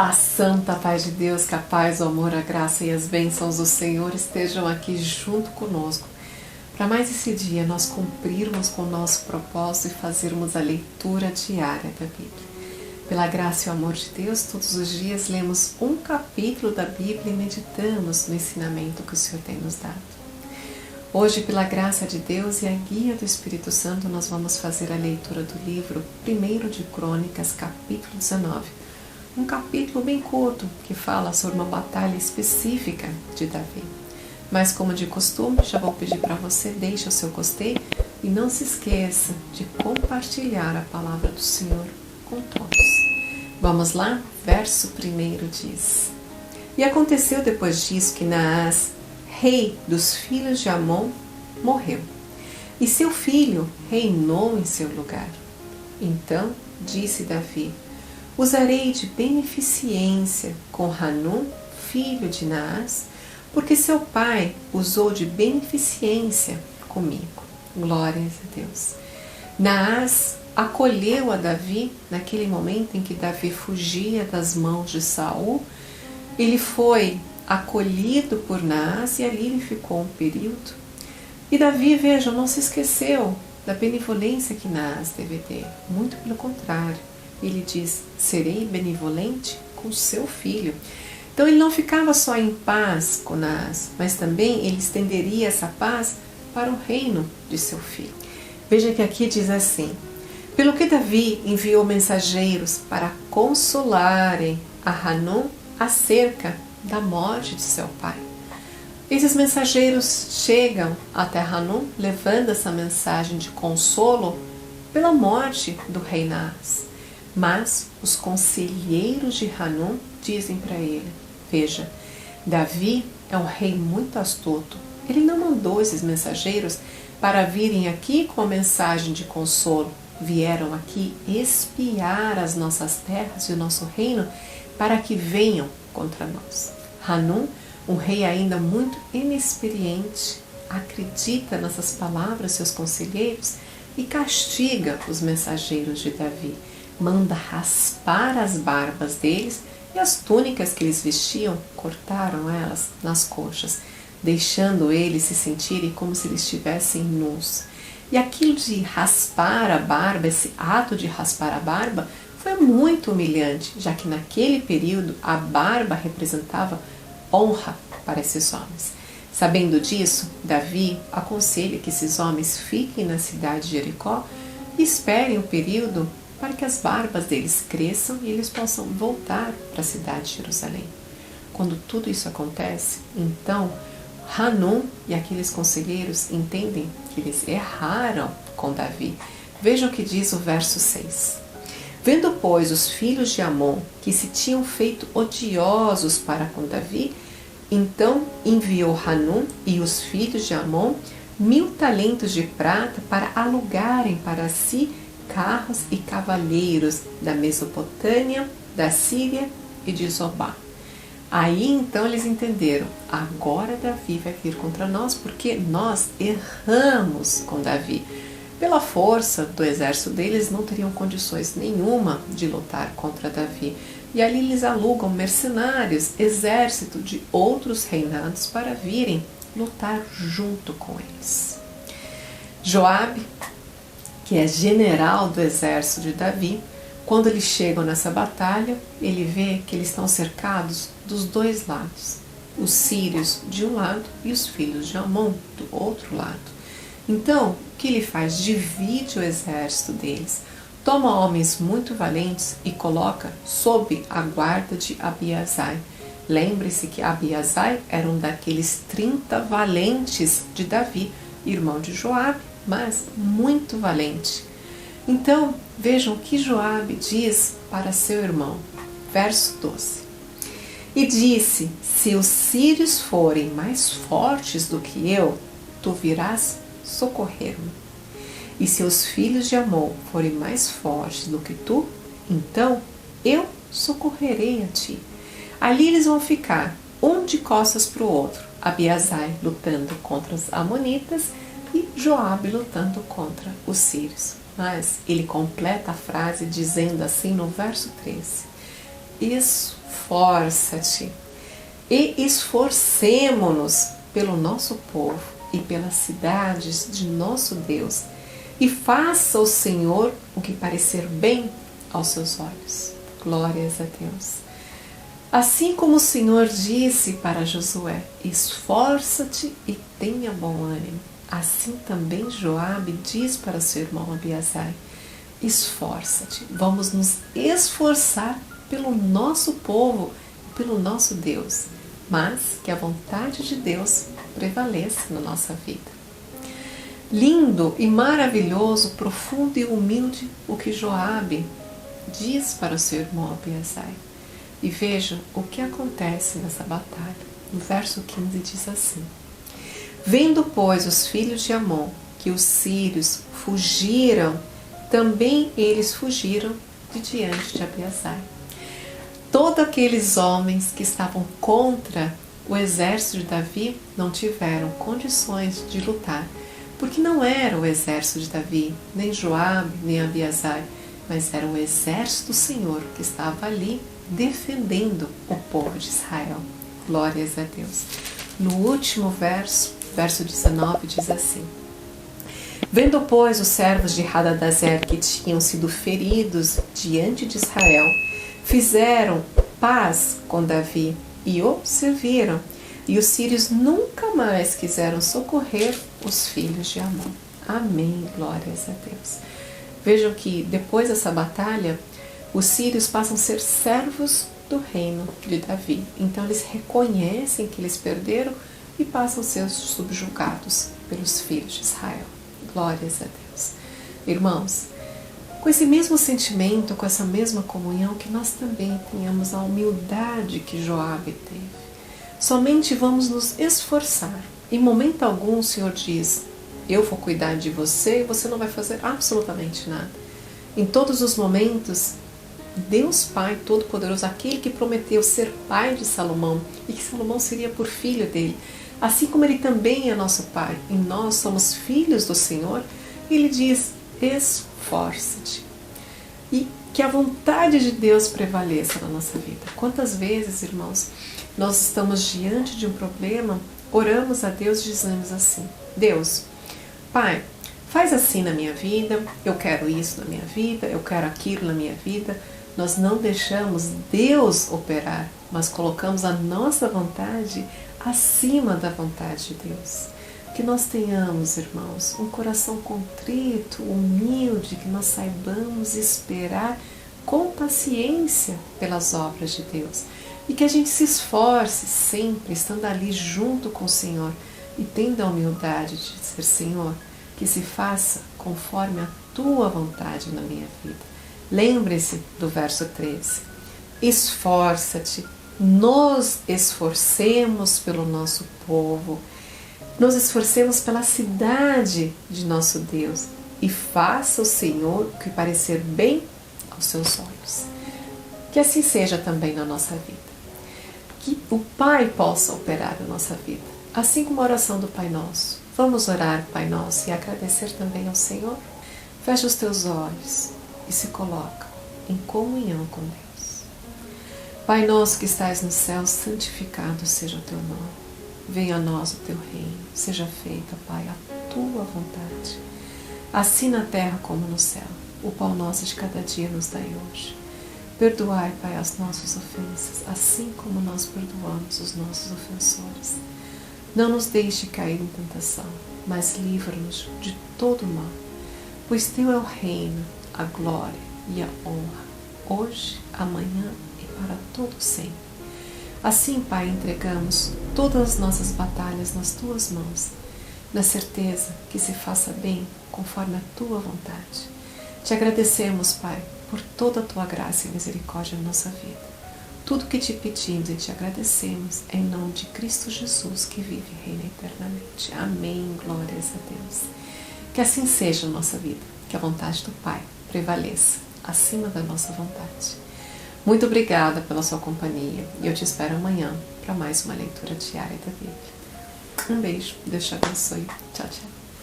A santa paz de Deus, que a paz, o amor, a graça e as bênçãos do Senhor estejam aqui junto conosco. Para mais esse dia nós cumprirmos com o nosso propósito e fazermos a leitura diária da Bíblia. Pela graça e o amor de Deus, todos os dias lemos um capítulo da Bíblia e meditamos no ensinamento que o Senhor tem nos dado. Hoje, pela graça de Deus e a guia do Espírito Santo, nós vamos fazer a leitura do livro 1 de Crônicas, capítulo 19. Um capítulo bem curto que fala sobre uma batalha específica de Davi. Mas como de costume, já vou pedir para você, deixe o seu gostei e não se esqueça de compartilhar a palavra do Senhor com todos. Vamos lá? Verso 1 diz: E aconteceu depois disso que Naás, rei dos filhos de Amon, morreu, e seu filho reinou em seu lugar. Então disse Davi: Usarei de beneficência com Hanum, filho de Naás, porque seu pai usou de beneficência comigo. Glórias a Deus. Naás acolheu a Davi naquele momento em que Davi fugia das mãos de Saul. Ele foi acolhido por Naás e ali ele ficou um período. E Davi, vejam, não se esqueceu da benevolência que Naás teve ter. Muito pelo contrário. Ele diz: serei benevolente com seu filho. Então ele não ficava só em paz com Naás, mas também ele estenderia essa paz para o reino de seu filho. Veja que aqui diz assim: pelo que Davi enviou mensageiros para consolarem a Hanum acerca da morte de seu pai. Esses mensageiros chegam até Hanum levando essa mensagem de consolo pela morte do rei Naás. Mas os conselheiros de Hanum dizem para ele: veja, Davi é um rei muito astuto. Ele não mandou esses mensageiros para virem aqui com a mensagem de consolo. Vieram aqui espiar as nossas terras e o nosso reino para que venham contra nós. Hanum, um rei ainda muito inexperiente, acredita nessas palavras de seus conselheiros e castiga os mensageiros de Davi. Manda raspar as barbas deles e as túnicas que eles vestiam, cortaram elas nas coxas, deixando eles se sentirem como se eles estivessem nus. E aquilo de raspar a barba, esse ato de raspar a barba, foi muito humilhante, já que naquele período a barba representava honra para esses homens. Sabendo disso, Davi aconselha que esses homens fiquem na cidade de Jericó e esperem o período para que as barbas deles cresçam e eles possam voltar para a cidade de Jerusalém. Quando tudo isso acontece, então Hanum e aqueles conselheiros entendem que eles erraram com Davi. Veja o que diz o verso 6. Vendo, pois, os filhos de Amon que se tinham feito odiosos para com Davi, então enviou Hanum e os filhos de Amon 1000 talentos de prata para alugarem para si carros e cavaleiros da Mesopotâmia, da Síria e de Zobá. Aí então eles entenderam: agora Davi vai vir contra nós porque nós erramos com Davi. Pela força do exército deles não teriam condições nenhuma de lutar contra Davi. E ali eles alugam mercenários, exército de outros reinados para virem lutar junto com eles. Joabe, que é general do exército de Davi, quando eles chegam nessa batalha, ele vê que eles estão cercados dos dois lados, os sírios de um lado e os filhos de Amon do outro lado. Então, o que ele faz? Divide o exército deles, toma homens muito valentes e coloca sob a guarda de Abiasai. Lembre-se que Abiasai era um daqueles 30 valentes de Davi, irmão de Joabe, mas muito valente. Então, vejam o que Joabe diz para seu irmão. Verso 12. E disse: se os sírios forem mais fortes do que eu, tu virás socorrer-me. E se os filhos de Amon forem mais fortes do que tu, então eu socorrerei a ti. Ali eles vão ficar, um de costas para o outro, Abiasai lutando contra os amonitas e Joabe lutando contra os sírios. Mas ele completa a frase dizendo assim no verso 13: esforça-te e esforcemo-nos pelo nosso povo e pelas cidades de nosso Deus, e faça o Senhor o que parecer bem aos seus olhos. Glórias a Deus. Assim como o Senhor disse para Josué, esforça-te e tenha bom ânimo, assim também Joabe diz para seu irmão Abiasai, esforça-te, vamos nos esforçar pelo nosso povo e pelo nosso Deus, mas que a vontade de Deus prevaleça na nossa vida. Lindo e maravilhoso, profundo e humilde o que Joabe diz para o seu irmão Abiasai. E veja o que acontece nessa batalha. No verso 15 diz assim: vendo, pois, os filhos de Amon que os sírios fugiram, também eles fugiram de diante de Abiasai. Todos aqueles homens que estavam contra o exército de Davi não tiveram condições de lutar, porque não era o exército de Davi, nem Joabe, nem Abiasai, mas era o exército do Senhor que estava ali defendendo o povo de Israel. Glórias a Deus. No último verso, verso 19, diz assim: vendo, pois, os servos de Hadadezer que tinham sido feridos diante de Israel, fizeram paz com Davi e o serviram, e os sírios nunca mais quiseram socorrer os filhos de Amon. Amém, glórias a Deus. Vejam que depois dessa batalha, os sírios passam a ser servos do reino de Davi. Então eles reconhecem que eles perderam e passam a ser subjugados pelos filhos de Israel. Glórias a Deus. Irmãos, com esse mesmo sentimento, com essa mesma comunhão, que nós também tenhamos a humildade que Joabe teve. Somente vamos nos esforçar. Em momento algum o Senhor diz, eu vou cuidar de você e você não vai fazer absolutamente nada. Em todos os momentos, Deus Pai Todo-Poderoso, aquele que prometeu ser pai de Salomão e que Salomão seria por filho dele, assim como ele também é nosso Pai e nós somos filhos do Senhor, ele diz, esforça-te. E que a vontade de Deus prevaleça na nossa vida. Quantas vezes, irmãos, nós estamos diante de um problema, oramos a Deus e dizemos assim, Deus, Pai, faz assim na minha vida, eu quero isso na minha vida, eu quero aquilo na minha vida. Nós não deixamos Deus operar, mas colocamos a nossa vontade acima da vontade de Deus. Que nós tenhamos, irmãos, um coração contrito, humilde, que nós saibamos esperar com paciência pelas obras de Deus. E que a gente se esforce sempre, estando ali junto com o Senhor e tendo a humildade de dizer, Senhor, que se faça conforme a Tua vontade na minha vida. Lembre-se do verso 13. Esforça-te, nos esforcemos pelo nosso povo, nos esforcemos pela cidade de nosso Deus e faça o Senhor o que parecer bem aos seus olhos. Que assim seja também na nossa vida. Que o Pai possa operar na nossa vida, assim como a oração do Pai Nosso. Vamos orar, Pai Nosso, e agradecer também ao Senhor? Feche os teus olhos e se coloca em comunhão com Deus. Pai nosso que estás no céu, santificado seja o teu nome. Venha a nós o teu reino. Seja feita, Pai, a tua vontade. Assim na terra como no céu. O pão nosso de cada dia nos dai hoje. Perdoai, Pai, as nossas ofensas, assim como nós perdoamos os nossos ofensores. Não nos deixe cair em tentação, mas livra-nos de todo mal. Pois teu é o reino, a glória e a honra, hoje, amanhã e para todo sempre. Assim, Pai, entregamos todas as nossas batalhas nas Tuas mãos, na certeza que se faça bem conforme a Tua vontade. Te agradecemos, Pai, por toda a Tua graça e misericórdia na nossa vida. Tudo que te pedimos e te agradecemos em nome de Cristo Jesus, que vive e reina eternamente. Amém. Glórias a Deus. Que assim seja a nossa vida, que a vontade do Pai prevaleça acima da nossa vontade. Muito obrigada pela sua companhia e eu te espero amanhã para mais uma leitura diária da Bíblia. Um beijo, Deus te abençoe. Tchau, tchau.